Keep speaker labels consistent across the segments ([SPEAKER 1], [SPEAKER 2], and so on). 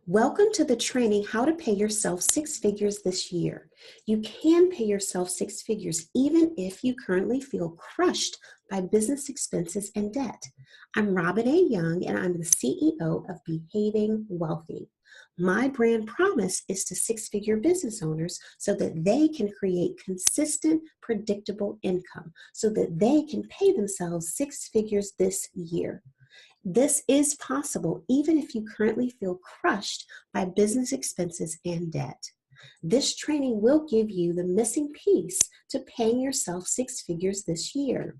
[SPEAKER 1] Welcome to the training, How to Pay Yourself Six Figures This Year. You can pay yourself six figures even if you currently feel crushed by business expenses and debt. I'm Robin A. Young, and I'm the CEO of Behaving Wealthy. My brand promise is to six-figure business owners so that they can create consistent, predictable income so that they can pay themselves six figures this year. This is possible even if you currently feel crushed by business expenses and debt. This training will give you the missing piece to paying yourself six figures this year.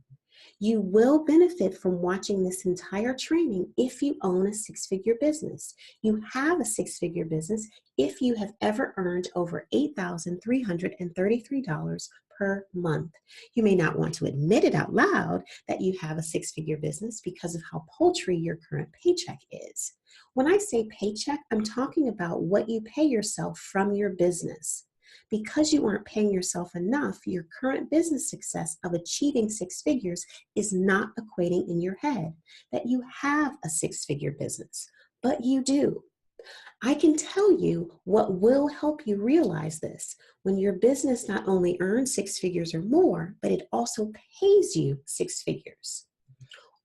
[SPEAKER 1] You will benefit from watching this entire training if you own a six-figure business. You have a six-figure business if you have ever earned over $8,333 per month. You may not want to admit it out loud that you have a six-figure business because of how paltry your current paycheck is. When I say paycheck, I'm talking about what you pay yourself from your business. Because you aren't paying yourself enough, your current business success of achieving six figures is not equating in your head that you have a six-figure business, but you do. I can tell you what will help you realize this. When your business not only earns six figures or more, but it also pays you six figures.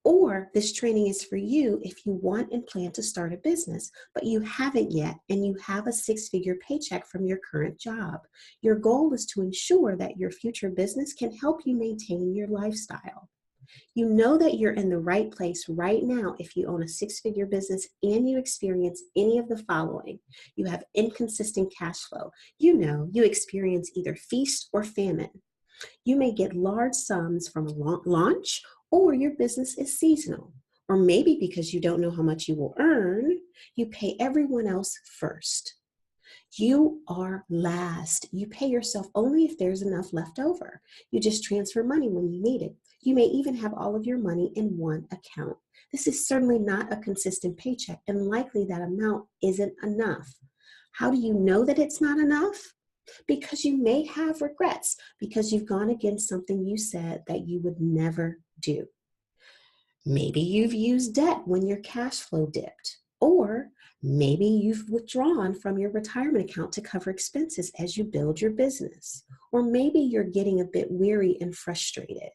[SPEAKER 1] Or this training is for you if you want and plan to start a business, but you haven't yet and you have a six-figure paycheck from your current job. Your goal is to ensure that your future business can help you maintain your lifestyle. You know that you're in the right place right now if you own a six-figure business and you experience any of the following. You have inconsistent cash flow. You experience either feast or famine. You may get large sums from a launch, or your business is seasonal. Or maybe because you don't know how much you will earn, you pay everyone else first. You are last. You pay yourself only if there's enough left over. You just transfer money when you need it. You may even have all of your money in one account. This is certainly not a consistent paycheck, and likely that amount isn't enough. How do you know that it's not enough? Because you may have regrets because you've gone against something you said that you would never do. Maybe you've used debt when your cash flow dipped, or maybe you've withdrawn from your retirement account to cover expenses as you build your business, or maybe you're getting a bit weary and frustrated.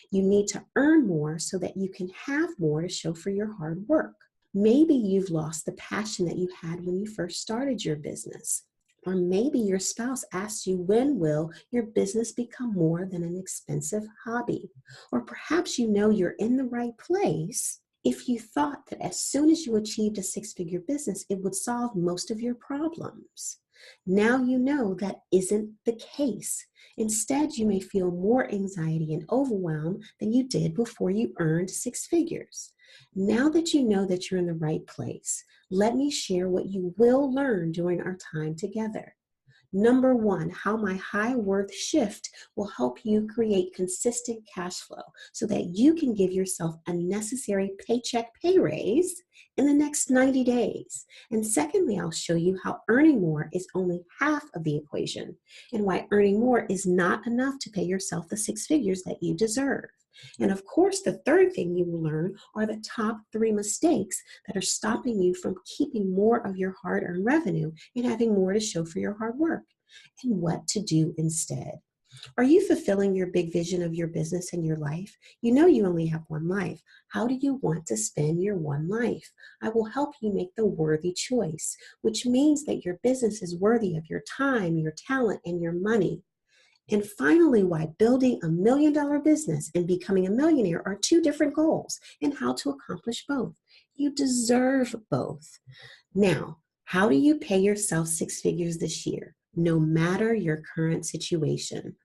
[SPEAKER 1] You need to earn more so that you can have more to show for your hard work. Maybe you've lost the passion that you had when you first started your business. Or maybe your spouse asks you, when will your business become more than an expensive hobby? Or perhaps you know you're in the right place if you thought that as soon as you achieved a six-figure business, it would solve most of your problems. Now you know that isn't the case. Instead, you may feel more anxiety and overwhelm than you did before you earned six figures. Now that you know that you're in the right place, let me share what you will learn during our time together. Number one, how my high worth shift will help you create consistent cash flow so that you can give yourself a necessary paycheck pay raise in the next 90 days. And secondly, I'll show you how earning more is only half of the equation and why earning more is not enough to pay yourself the six figures that you deserve. And of course, the third thing you will learn are the top three mistakes that are stopping you from keeping more of your hard-earned revenue and having more to show for your hard work, and what to do instead. Are you fulfilling your big vision of your business and your life? You know you only have one life. How do you want to spend your one life? I will help you make the worthy choice, which means that your business is worthy of your time, your talent, and your money. And finally, why building $1 million business and becoming a millionaire are two different goals and how to accomplish both. You deserve both. Now, how do you pay yourself six figures this year, no matter your current situation?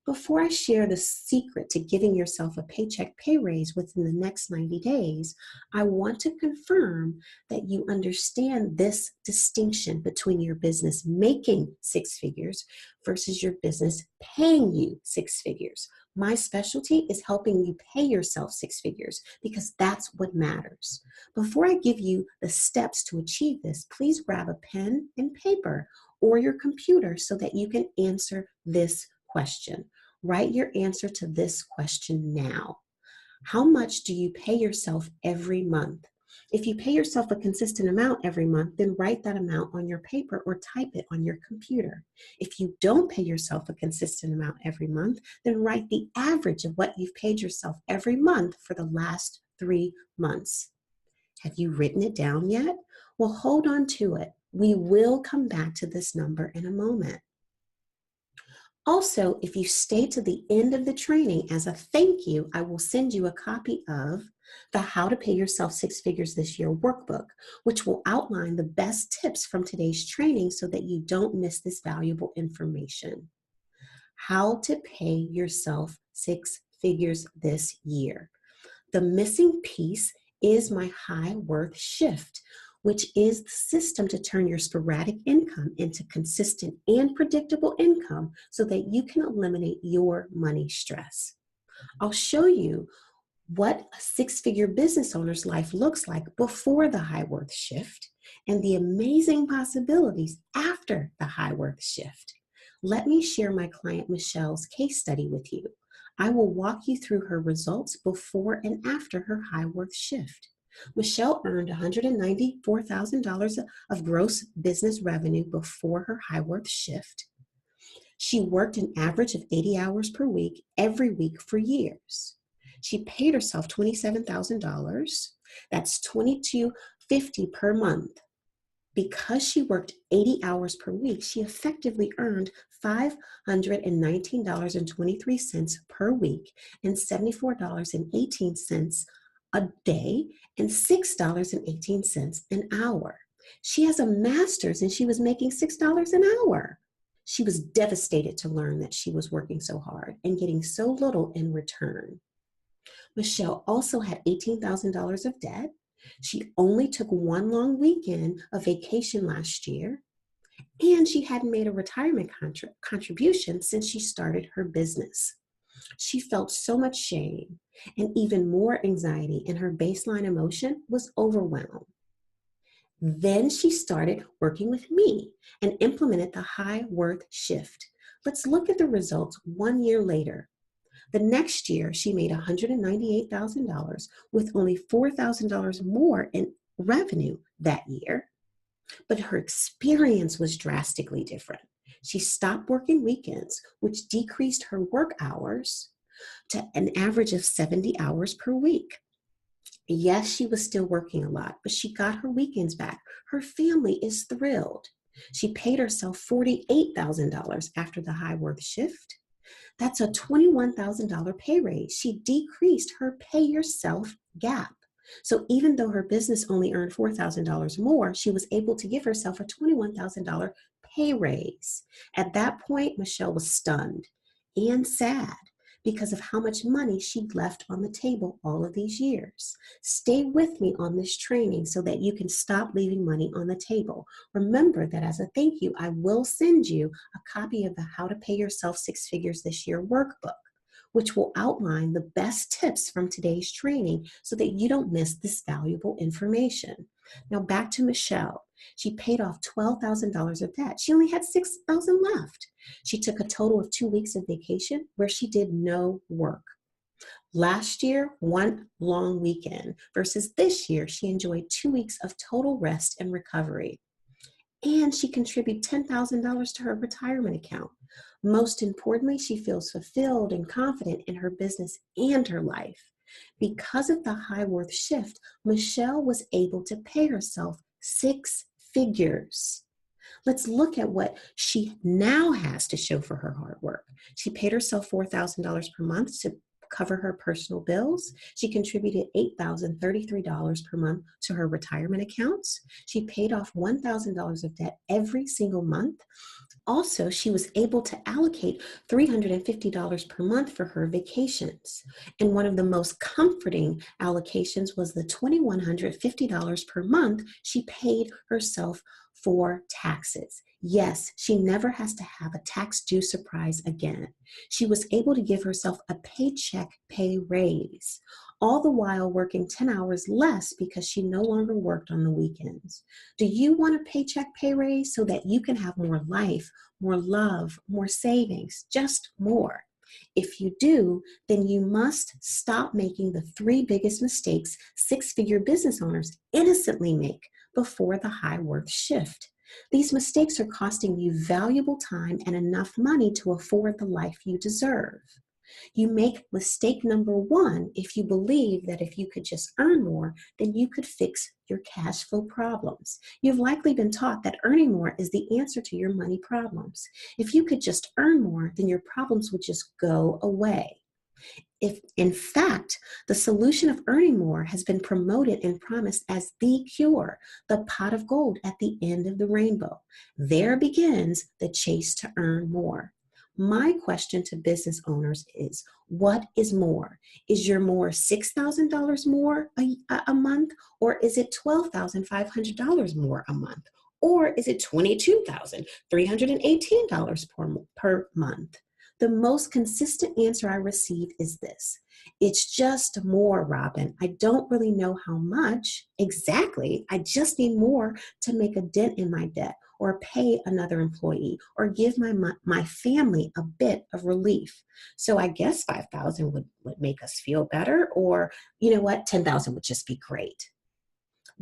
[SPEAKER 1] Before I share the secret to giving yourself a paycheck pay raise within the next 90 days, I want to confirm that you understand this distinction between your business making six figures versus your business paying you six figures. My specialty is helping you pay yourself six figures because that's what matters. Before I give you the steps to achieve this, please grab a pen and paper or your computer so that you can answer this question. Write your answer to this question now. How much do you pay yourself every month? If you pay yourself a consistent amount every month, then write that amount on your paper or type it on your computer. If you don't pay yourself a consistent amount every month, then write the average of what you've paid yourself every month for the last 3 months. Have you written it down yet? Well, hold on to it. We will come back to this number in a moment. Also, if you stay to the end of the training, as a thank you, I will send you a copy of the How to Pay Yourself Six Figures This Year workbook, which will outline the best tips from today's training so that you don't miss this valuable information. How to pay yourself six figures this year. The missing piece is my high worth shift, which is the system to turn your sporadic income into consistent and predictable income so that you can eliminate your money stress. I'll show you what a six-figure business owner's life looks like before the high worth shift and the amazing possibilities after the high worth shift. Let me share my client Michelle's case study with you. I will walk you through her results before and after her high worth shift. Michelle earned $194,000 of gross business revenue before her high worth shift. She worked an average of 80 hours per week every week for years. She paid herself $27,000. That's $2,250 per month. Because she worked 80 hours per week, she effectively earned $519.23 per week and $74.18 a day and $6.18 an hour. She has a master's and she was making $6 an hour. She was devastated to learn that she was working so hard and getting so little in return. Michelle also had $18,000 of debt. She only took one long weekend of vacation last year, and she hadn't made a retirement contribution since she started her business. She felt so much shame and even more anxiety, and her baseline emotion was overwhelm. Then she started working with me and implemented the high worth shift. Let's look at the results 1 year later. The next year, she made $198,000 with only $4,000 more in revenue that year. But her experience was drastically different. She stopped working weekends, which decreased her work hours to an average of 70 hours per week. Yes, she was still working a lot, but she got her weekends back. Her family is thrilled. She paid herself $48,000 after the high worth shift. That's a $21,000 pay raise. She decreased her pay yourself gap. So even though her business only earned $4,000 more, she was able to give herself a $21,000 pay raise. At that point, Michelle was stunned and sad because of how much money she'd left on the table all of these years. Stay with me on this training so that you can stop leaving money on the table. Remember that as a thank you, I will send you a copy of the How to Pay Yourself Six Figures This Year workbook, which will outline the best tips from today's training so that you don't miss this valuable information. Now back to Michelle. She paid off $12,000 of debt. She only had $6,000 left. She took a total of 2 weeks of vacation where she did no work. Last year, one long weekend versus this year, she enjoyed 2 weeks of total rest and recovery. And she contributed $10,000 to her retirement account. Most importantly, she feels fulfilled and confident in her business and her life. Because of the high worth shift, Michelle was able to pay herself six figures. Let's look at what she now has to show for her hard work. She paid herself $4,000 per month to cover her personal bills. She contributed $8,033 per month to her retirement accounts. She paid off $1,000 of debt every single month. Also, she was able to allocate $350 per month for her vacations. And one of the most comforting allocations was the $2,150 per month she paid herself for taxes. Yes, she never has to have a tax due surprise again. She was able to give herself a paycheck pay raise, all the while working 10 hours less because she no longer worked on the weekends. Do you want a paycheck pay raise so that you can have more life, more love, more savings, just more? If you do, then you must stop making the three biggest mistakes six-figure business owners innocently make before the high worth shift. These mistakes are costing you valuable time and enough money to afford the life you deserve. You make mistake number one if you believe that if you could just earn more, then you could fix your cash flow problems. You've likely been taught that earning more is the answer to your money problems. If you could just earn more, then your problems would just go away. If, in fact, the solution of earning more has been promoted and promised as the cure, the pot of gold at the end of the rainbow, there begins the chase to earn more. My question to business owners is, what is more? Is your more $6,000 more a month, or is it $12,500 more a month? Or is it $22,318 per month? The most consistent answer I receive is this: it's just more, Robin. I don't really know how much exactly. I just need more to make a dent in my debt, or pay another employee, or give my family a bit of relief. So I guess 5,000 would make us feel better, or you know what, 10,000 would just be great.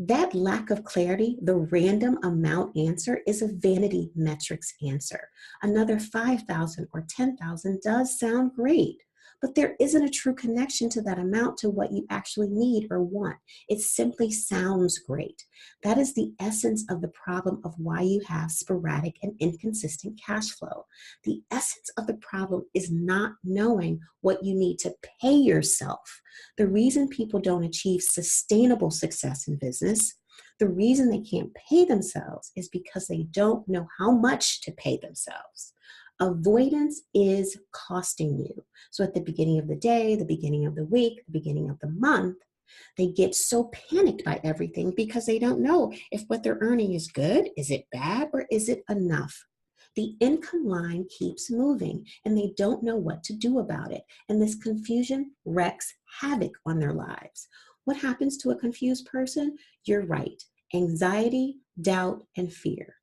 [SPEAKER 1] That lack of clarity, the random amount answer, is a vanity metrics answer. Another 5,000 or 10,000 does sound great, but there isn't a true connection to that amount to what you actually need or want. It simply sounds great. That is the essence of the problem of why you have sporadic and inconsistent cash flow. The essence of the problem is not knowing what you need to pay yourself. The reason people don't achieve sustainable success in business, the reason they can't pay themselves, is because they don't know how much to pay themselves. Avoidance is costing you. So at the beginning of the day, the beginning of the week, the beginning of the month, they get so panicked by everything because they don't know if what they're earning is good, is it bad, or is it enough? The income line keeps moving and they don't know what to do about it. And this confusion wreaks havoc on their lives. What happens to a confused person? You're right. Anxiety, doubt, and fear.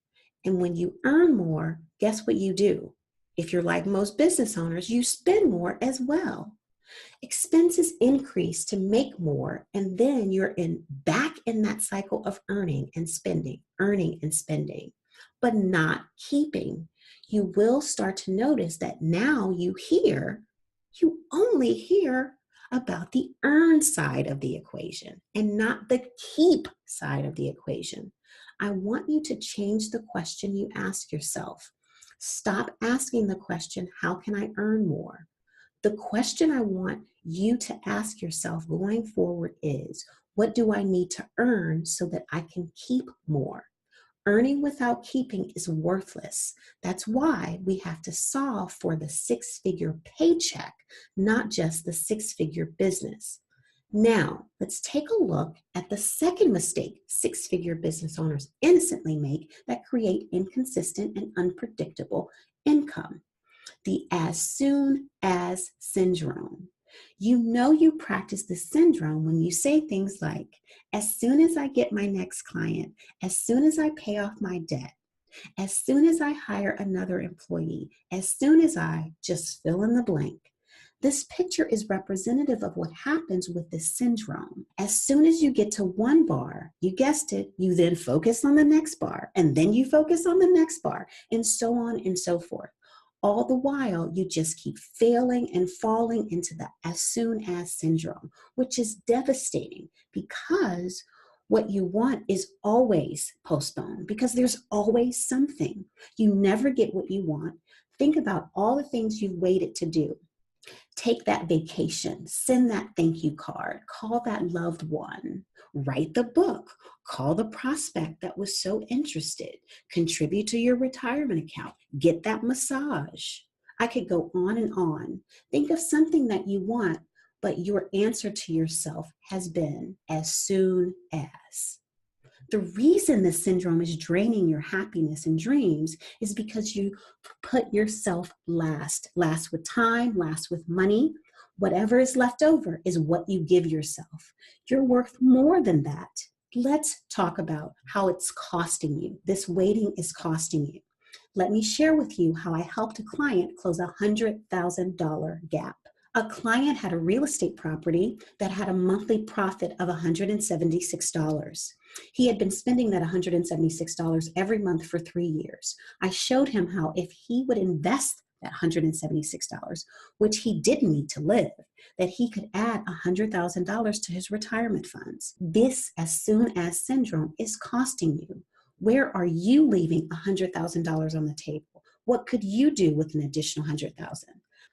[SPEAKER 1] And when you earn more, guess what you do? If you're like most business owners, you spend more as well. Expenses increase to make more, and then you're back in that cycle of earning and spending, but not keeping. You will start to notice that now you only hear about the earn side of the equation and not the keep side of the equation. I want you to change the question you ask yourself. Stop asking the question, how can I earn more? The question I want you to ask yourself going forward is, what do I need to earn so that I can keep more? Earning without keeping is worthless. That's why we have to solve for the six-figure paycheck, not just the six-figure business. Now, let's take a look at the second mistake six-figure business owners innocently make that create inconsistent and unpredictable income: the as soon as syndrome. You know you practice this syndrome when you say things like, as soon as I get my next client, as soon as I pay off my debt, as soon as I hire another employee, as soon as I just fill in the blank. This picture is representative of what happens with this syndrome. As soon as you get to one bar, you guessed it, you then focus on the next bar, and then you focus on the next bar, and so on and so forth. All the while, you just keep failing and falling into the as soon as syndrome, which is devastating because what you want is always postponed because there's always something. You never get what you want. Think about all the things you've waited to do. Take that vacation, send that thank you card, call that loved one, write the book, call the prospect that was so interested, contribute to your retirement account, get that massage. I could go on and on. Think of something that you want, but your answer to yourself has been as soon as. The reason this syndrome is draining your happiness and dreams is because you put yourself last. Last with time, last with money. Whatever is left over is what you give yourself. You're worth more than that. Let's talk about how it's costing you. This waiting is costing you. Let me share with you how I helped a client close a $100,000 gap. A client had a real estate property that had a monthly profit of $176. He had been spending that $176 every month for 3 years. I showed him how if he would invest that $176, which he didn't need to live, that he could add $100,000 to his retirement funds. This as soon as syndrome is costing you. Where are you leaving $100,000 on the table? What could you do with an additional $100,000?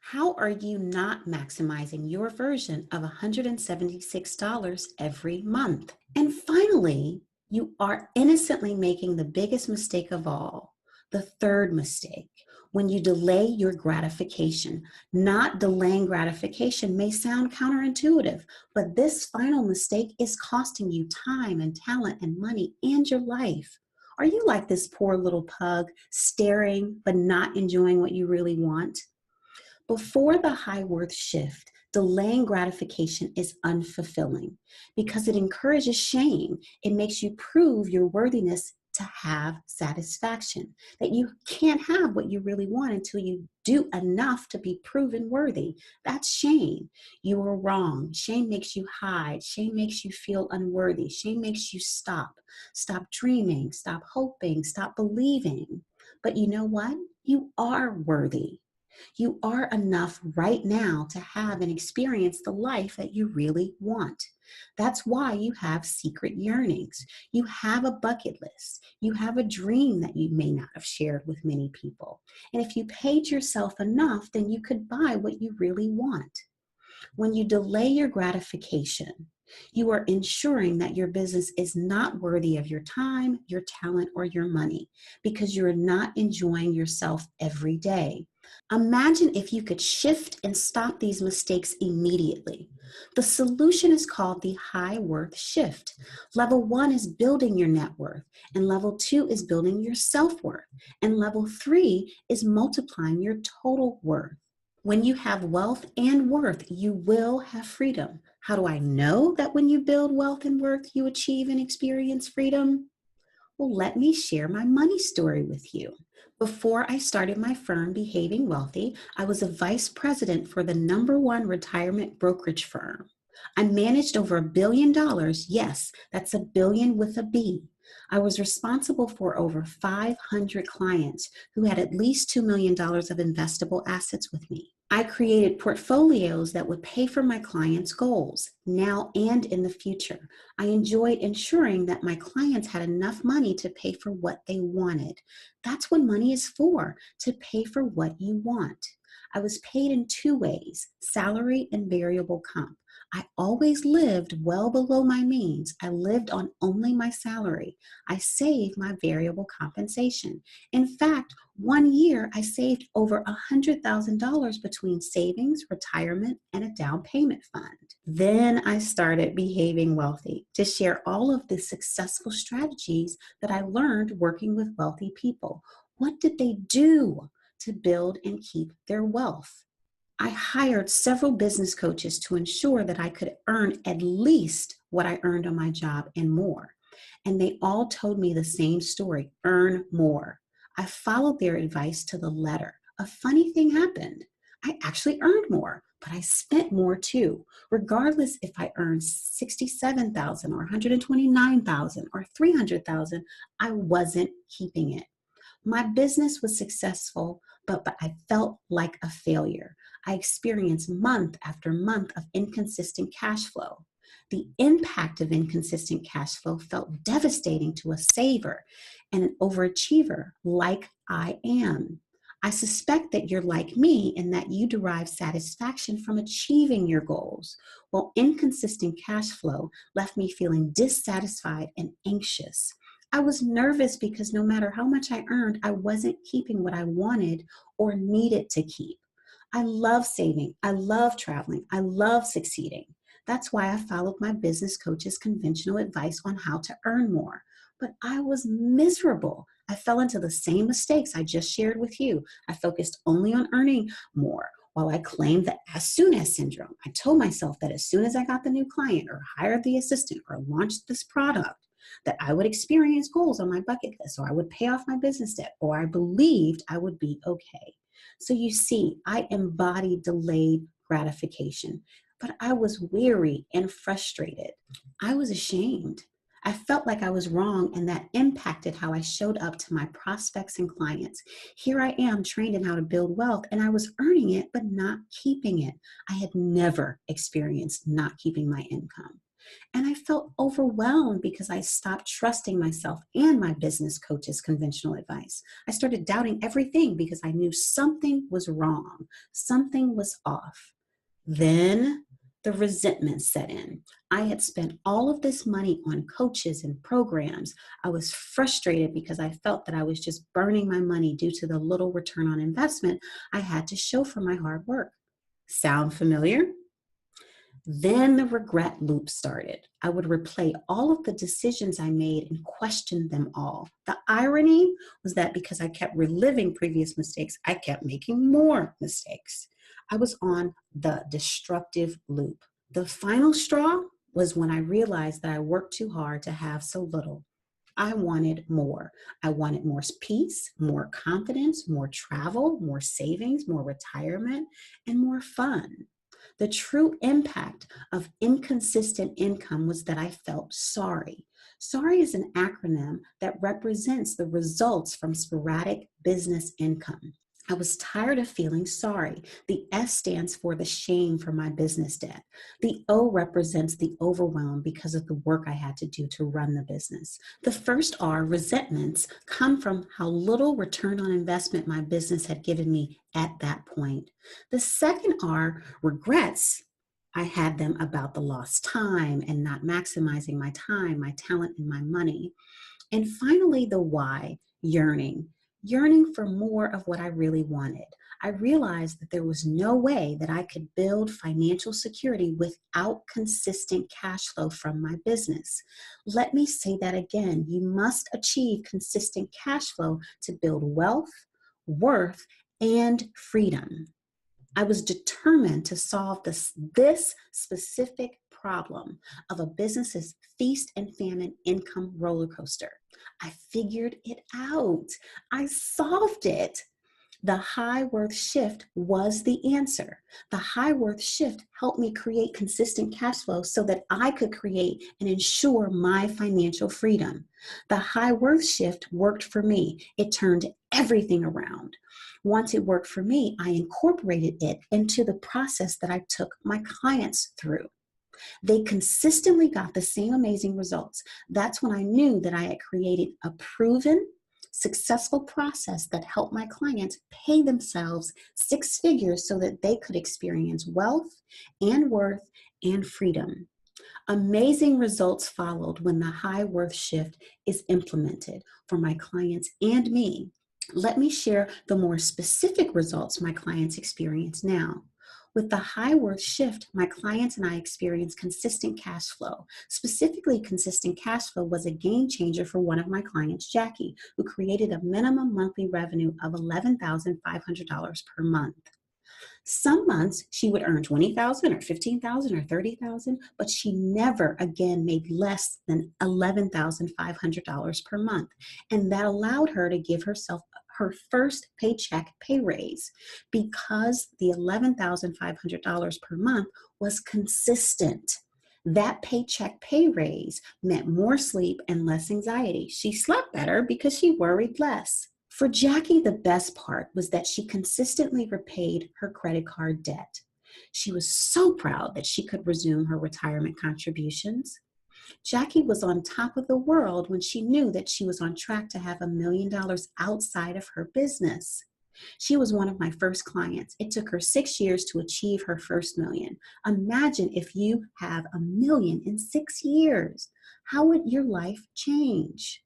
[SPEAKER 1] How are you not maximizing your version of $176 every month? And finally, you are innocently making the biggest mistake of all, the third mistake, when you delay your gratification. Not delaying gratification may sound counterintuitive, but this final mistake is costing you time and talent and money and your life. Are you like this poor little pug, staring but not enjoying what you really want? Before the high worth shift, delaying gratification is unfulfilling because it encourages shame. It makes you prove your worthiness to have satisfaction, that you can't have what you really want until you do enough to be proven worthy. That's shame. You are wrong. Shame makes you hide. Shame makes you feel unworthy. Shame makes you stop dreaming, stop hoping, stop believing. But you know what? You are worthy. You are enough right now to have and experience the life that you really want. That's why you have secret yearnings. You have a bucket list. You have a dream that you may not have shared with many people. And if you paid yourself enough, then you could buy what you really want. When you delay your gratification, you are ensuring that your business is not worthy of your time, your talent, or your money because you're not enjoying yourself every day. Imagine if you could shift and stop these mistakes immediately. The solution is called the high worth shift. Level 1 is building your net worth, and level 2 is building your self-worth, and level 3 is multiplying your total worth. When you have wealth and worth, you will have freedom. How do I know that when you build wealth and worth, you achieve and experience freedom? Well, let me share my money story with you. Before I started my firm, Behaving Wealthy, I was a vice president for the #1 retirement brokerage firm. I managed over $1 billion. Yes, that's a billion with a B. I was responsible for over 500 clients who had at least $2 million of investable assets with me. I created portfolios that would pay for my clients' goals now and in the future. I enjoyed ensuring that my clients had enough money to pay for what they wanted. That's what money is for, to pay for what you want. I was paid in 2 ways, salary and variable comp. I always lived well below my means. I lived on only my salary. I saved my variable compensation. In fact, 1 year I saved over $100,000 between savings, retirement, and a down payment fund. Then I started Behaving Wealthy to share all of the successful strategies that I learned working with wealthy people. What did they do to build and keep their wealth? I hired several business coaches to ensure that I could earn at least what I earned on my job and more. And they all told me the same story, earn more. I followed their advice to the letter. A funny thing happened. I actually earned more, but I spent more too. Regardless if I earned $67,000 or $129,000 or $300,000, I wasn't keeping it. My business was successful, but I felt like a failure. I experienced month after month of inconsistent cash flow. The impact of inconsistent cash flow felt devastating to a saver and an overachiever like I am. I suspect that you're like me in that you derive satisfaction from achieving your goals, while inconsistent cash flow left me feeling dissatisfied and anxious. I was nervous because no matter how much I earned, I wasn't keeping what I wanted or needed to keep. I love saving. I love traveling. I love succeeding. That's why I followed my business coach's conventional advice on how to earn more. But I was miserable. I fell into the same mistakes I just shared with you. I focused only on earning more while I claimed the as soon as syndrome. I told myself that as soon as I got the new client or hired the assistant or launched this product, that I would experience goals on my bucket list, or I would pay off my business debt, or I believed I would be okay. So you see, I embodied delayed gratification, but I was weary and frustrated. I was ashamed. I felt like I was wrong, and that impacted how I showed up to my prospects and clients. Here I am, trained in how to build wealth, and I was earning it, but not keeping it. I had never experienced not keeping my income. And I felt overwhelmed because I stopped trusting myself and my business coach's conventional advice. I started doubting everything because I knew something was wrong, something was off. Then the resentment set in. I had spent all of this money on coaches and programs. I was frustrated because I felt that I was just burning my money due to the little return on investment I had to show for my hard work. Sound familiar? Then the regret loop started. I would replay all of the decisions I made and question them all. The irony was that because I kept reliving previous mistakes, I kept making more mistakes. I was on the destructive loop. The final straw was when I realized that I worked too hard to have so little. I wanted more. I wanted more peace, more confidence, more travel, more savings, more retirement, and more fun. The true impact of inconsistent income was that I felt sorry. Sorry is an acronym that represents the results from sporadic business income. I was tired of feeling sorry. The S stands for the shame for my business debt. The O represents the overwhelm because of the work I had to do to run the business. The first R, resentments, come from how little return on investment my business had given me at that point. The second R, regrets, I had them about the lost time and not maximizing my time, my talent, and my money. And finally, the why, yearning. Yearning for more of what I really wanted. I realized that there was no way that I could build financial security without consistent cash flow from my business. Let me say that again. You must achieve consistent cash flow to build wealth, worth, and freedom. I was determined to solve this specific problem of a business's feast and famine income roller coaster. I figured it out. I solved it. The high worth shift was the answer. The high worth shift helped me create consistent cash flow so that I could create and ensure my financial freedom. The high worth shift worked for me. It turned everything around. Once it worked for me, I incorporated it into the process that I took my clients through. They consistently got the same amazing results. That's when I knew that I had created a proven, successful process that helped my clients pay themselves six figures so that they could experience wealth and worth and freedom. Amazing results followed when the high worth shift is implemented for my clients and me. Let me share the more specific results my clients experience now. With the high worth shift, my clients and I experienced consistent cash flow. Specifically, consistent cash flow was a game changer for one of my clients, Jackie, who created a minimum monthly revenue of $11,500 per month. Some months she would earn 20,000 or 15,000 or 30,000, but she never again made less than $11,500 per month. And that allowed her to give herself her first paycheck pay raise because the $11,500 per month was consistent. That paycheck pay raise meant more sleep and less anxiety. She slept better because she worried less. For Jackie, the best part was that she consistently repaid her credit card debt. She was so proud that she could resume her retirement contributions. Jackie was on top of the world when she knew that she was on track to have $1 million outside of her business. She was one of my first clients. It took her 6 years to achieve her first million. Imagine if you have $1 million in 6 years. How would your life change?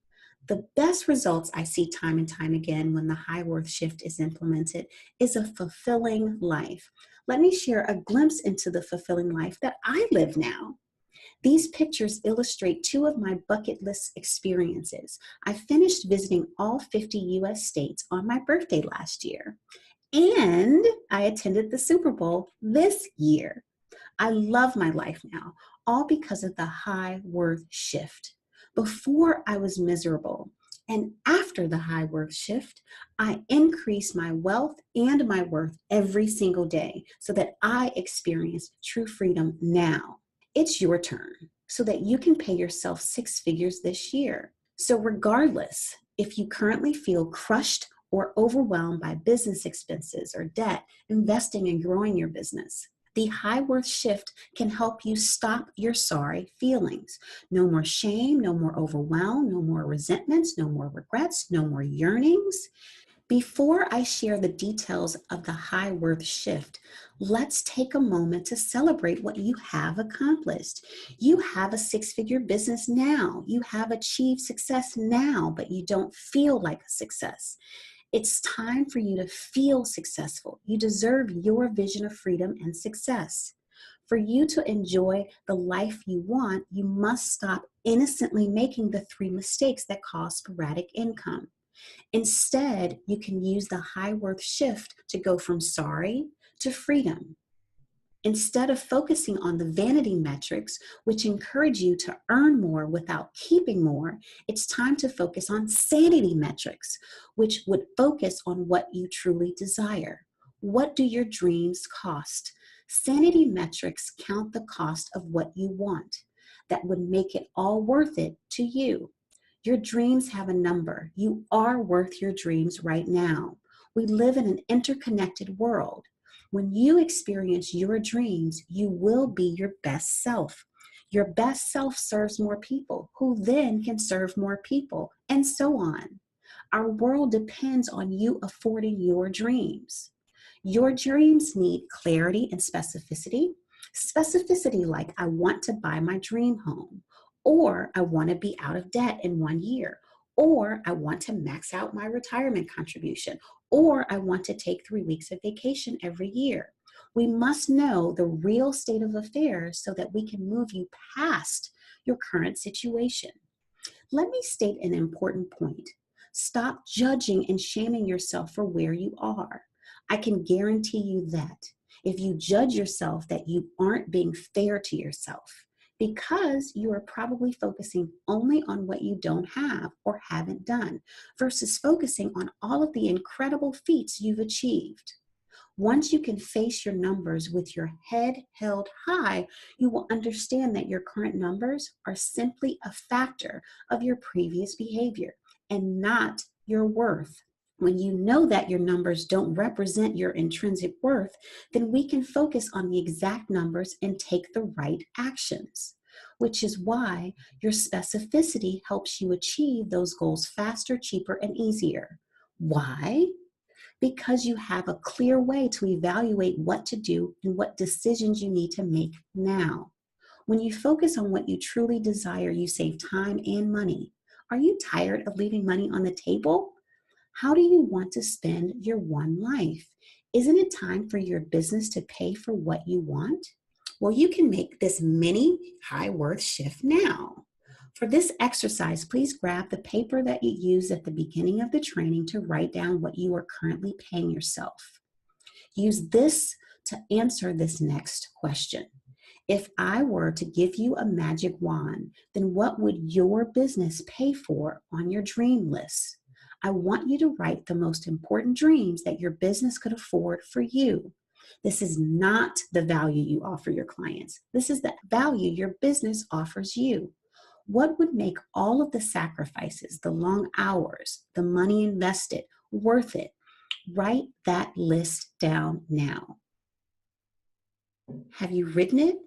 [SPEAKER 1] The best results I see time and time again when the high worth shift is implemented is a fulfilling life. Let me share a glimpse into the fulfilling life that I live now. These pictures illustrate two of my bucket list experiences. I finished visiting all 50 US states on my birthday last year, and I attended the Super Bowl this year. I love my life now, all because of the high worth shift. Before, I was miserable. And after the high worth shift, I increase my wealth and my worth every single day so that I experience true freedom now. It's your turn so that you can pay yourself six figures this year. So, regardless if you currently feel crushed or overwhelmed by business expenses or debt, investing and growing your business, the high worth shift can help you stop your sorry feelings. No more shame, no more overwhelm, no more resentments, no more regrets, no more yearnings. Before I share the details of the high worth shift, let's take a moment to celebrate what you have accomplished. You have a six-figure business now. You have achieved success now, but you don't feel like a success. It's time for you to feel successful. You deserve your vision of freedom and success. For you to enjoy the life you want, you must stop innocently making the three mistakes that cause sporadic income. Instead, you can use the high worth shift to go from sorry to freedom. Instead of focusing on the vanity metrics, which encourage you to earn more without keeping more, it's time to focus on sanity metrics, which would focus on what you truly desire. What do your dreams cost? Sanity metrics count the cost of what you want. That would make it all worth it to you. Your dreams have a number. You are worth your dreams right now. We live in an interconnected world. When you experience your dreams, you will be your best self. Your best self serves more people, who then can serve more people, and so on. Our world depends on you affording your dreams. Your dreams need clarity and specificity. Specificity like, I want to buy my dream home, or I want to be out of debt in 1 year, or I want to max out my retirement contribution, or I want to take 3 weeks of vacation every year. We must know the real state of affairs so that we can move you past your current situation. Let me state an important point. Stop judging and shaming yourself for where you are. I can guarantee you that if you judge yourself, that you aren't being fair to yourself, because you are probably focusing only on what you don't have or haven't done versus focusing on all of the incredible feats you've achieved. Once you can face your numbers with your head held high, you will understand that your current numbers are simply a factor of your previous behavior and not your worth. When you know that your numbers don't represent your intrinsic worth, then we can focus on the exact numbers and take the right actions, which is why your specificity helps you achieve those goals faster, cheaper, and easier. Why? Because you have a clear way to evaluate what to do and what decisions you need to make now. When you focus on what you truly desire, you save time and money. Are you tired of leaving money on the table? How do you want to spend your one life? Isn't it time for your business to pay for what you want? Well, you can make this mini high worth shift now. For this exercise, please grab the paper that you used at the beginning of the training to write down what you are currently paying yourself. Use this to answer this next question. If I were to give you a magic wand, then what would your business pay for on your dream list? I want you to write the most important dreams that your business could afford for you. This is not the value you offer your clients. This is the value your business offers you. What would make all of the sacrifices, the long hours, the money invested worth it? Write that list down now. Have you written it?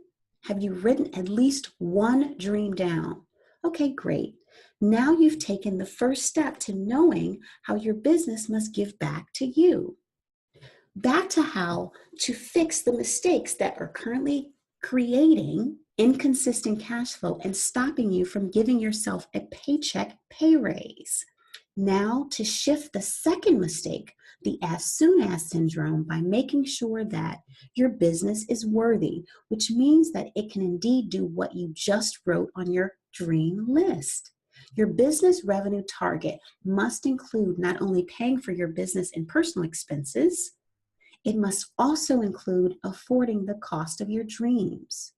[SPEAKER 1] Have you written at least one dream down? Okay, great. Now you've taken the first step to knowing how your business must give back to you. Back to how to fix the mistakes that are currently creating inconsistent cash flow and stopping you from giving yourself a paycheck pay raise. Now to shift the second mistake, the as soon as syndrome, by making sure that your business is worthy, which means that it can indeed do what you just wrote on your dream list. Your business revenue target must include not only paying for your business and personal expenses, it must also include affording the cost of your dreams.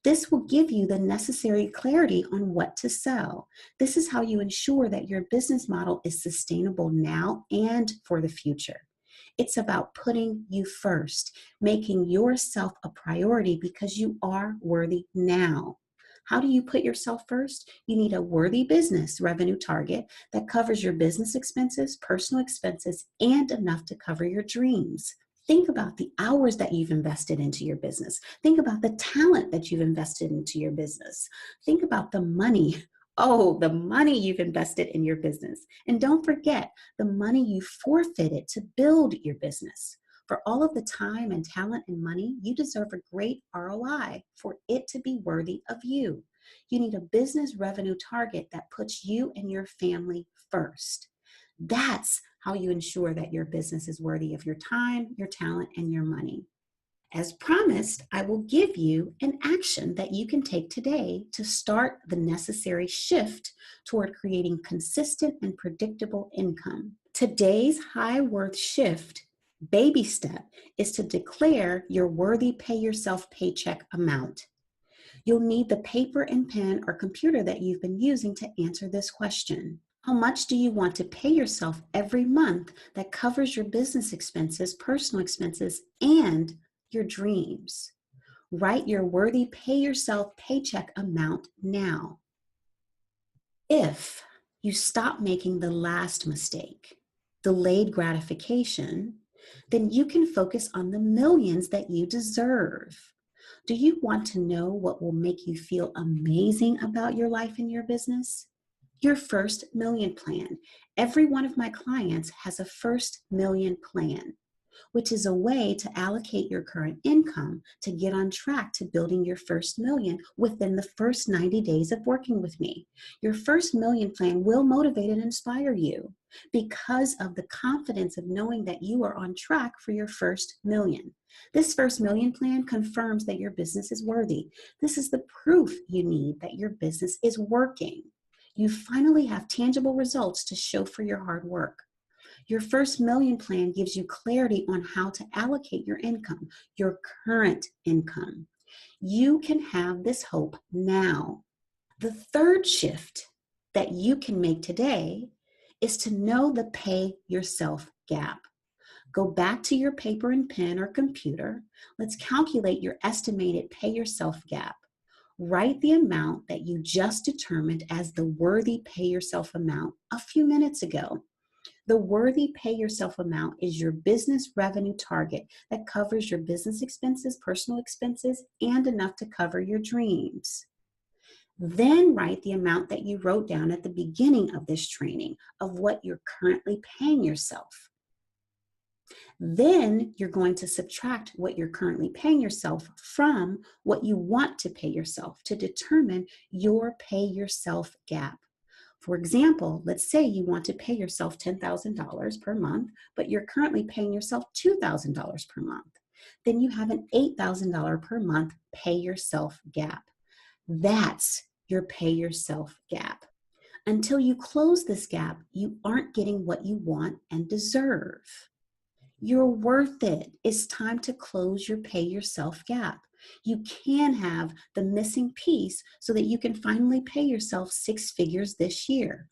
[SPEAKER 1] This will give you the necessary clarity on what to sell. This is how you ensure that your business model is sustainable now and for the future. It's about putting you first, making yourself a priority because you are worthy now. How do you put yourself first? You need a worthy business revenue target that covers your business expenses, personal expenses, and enough to cover your dreams. Think about the hours that you've invested into your business. Think about the talent that you've invested into your business. Think about the money. Oh, the money you've invested in your business. And don't forget the money you forfeited to build your business. For all of the time and talent and money, you deserve a great ROI for it to be worthy of you. You need a business revenue target that puts you and your family first. That's how you ensure that your business is worthy of your time, your talent, and your money. As promised, I will give you an action that you can take today to start the necessary shift toward creating consistent and predictable income. Today's high worth shift baby step is to declare your worthy pay yourself paycheck amount. You'll need the paper and pen or computer that you've been using to answer this question. How much do you want to pay yourself every month that covers your business expenses, personal expenses, and your dreams? Write your worthy pay yourself paycheck amount now. If you stop making the last mistake, delayed gratification, then you can focus on the millions that you deserve. Do you want to know what will make you feel amazing about your life and your business? Your first million plan. Every one of my clients has a first million plan, which is a way to allocate your current income to get on track to building your first million within the first 90 days of working with me. Your first million plan will motivate and inspire you because of the confidence of knowing that you are on track for your first million. This first million plan confirms that your business is worthy. This is the proof you need that your business is working. You finally have tangible results to show for your hard work. Your first million plan gives you clarity on how to allocate your income, your current income. You can have this hope now. The third shift that you can make today is to know the pay yourself gap. Go back to your paper and pen or computer. Let's calculate your estimated pay yourself gap. Write the amount that you just determined as the worthy pay yourself amount a few minutes ago. The worthy pay yourself amount is your business revenue target that covers your business expenses, personal expenses, and enough to cover your dreams. Then write the amount that you wrote down at the beginning of this training of what you're currently paying yourself. Then you're going to subtract what you're currently paying yourself from what you want to pay yourself to determine your pay yourself gap. For example, let's say you want to pay yourself $10,000 per month, but you're currently paying yourself $2,000 per month. Then you have an $8,000 per month pay yourself gap. That's your pay yourself gap. Until you close this gap, you aren't getting what you want and deserve. You're worth it. It's time to close your pay yourself gap. You can have the missing piece so that you can finally pay yourself 6 figures this year.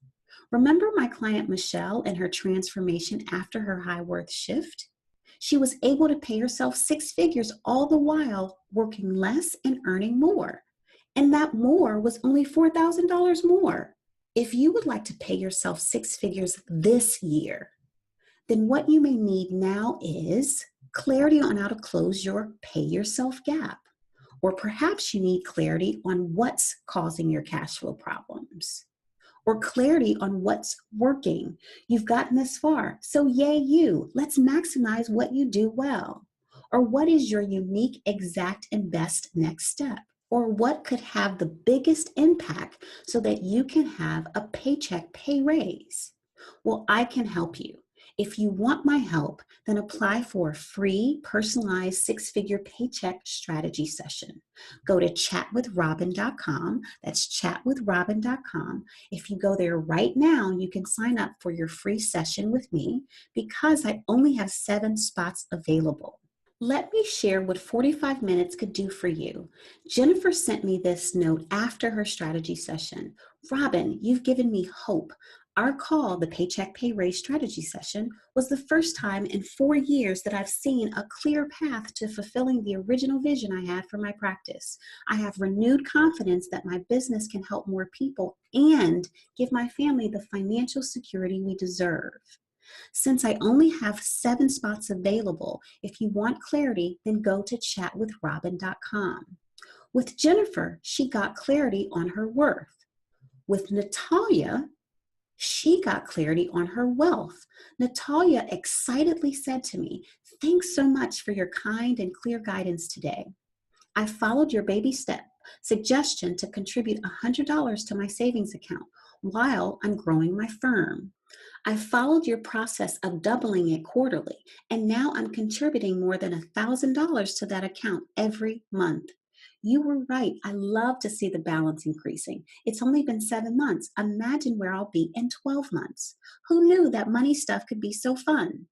[SPEAKER 1] Remember my client Michelle and her transformation after her high worth shift? She was able to pay herself 6 figures all the while working less and earning more. And that more was only $4,000 more. If you would like to pay yourself 6 figures this year, then what you may need now is clarity on how to close your pay yourself gap. Or perhaps you need clarity on what's causing your cash flow problems. Or clarity on what's working. You've gotten this far, so yay you. Let's maximize what you do well. Or what is your unique, exact, and best next step? Or what could have the biggest impact so that you can have a paycheck pay raise? Well, I can help you. If you want my help, then apply for a free personalized 6-figure paycheck strategy session. Go to chatwithrobin.com. That's chatwithrobin.com. If you go there right now, you can sign up for your free session with me because I only have 7 spots available. Let me share what 45 minutes could do for you. Jennifer sent me this note after her strategy session. Robin, you've given me hope. Our call, the Paycheck Pay Raise strategy session, was the first time in 4 years that I've seen a clear path to fulfilling the original vision I had for my practice. I have renewed confidence that my business can help more people and give my family the financial security we deserve. Since I only have 7 spots available, if you want clarity, then go to chatwithrobin.com. With Jennifer, she got clarity on her worth. With Natalia, she got clarity on her wealth. Natalia excitedly said to me, "Thanks so much for your kind and clear guidance today. I followed your baby step suggestion to contribute $100 to my savings account while I'm growing my firm. I followed your process of doubling it quarterly, and now I'm contributing more than $1,000 to that account every month. You were right. I love to see the balance increasing. It's only been 7 months. Imagine where I'll be in 12 months. Who knew that money stuff could be so fun?"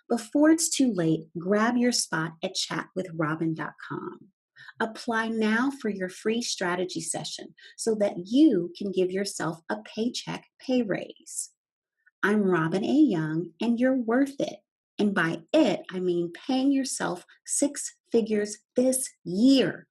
[SPEAKER 1] Before it's too late, grab your spot at chatwithrobin.com. Apply now for your free strategy session so that you can give yourself a paycheck pay raise. I'm Robin A. Young, and you're worth it. And by it, I mean paying yourself 6 figures this year.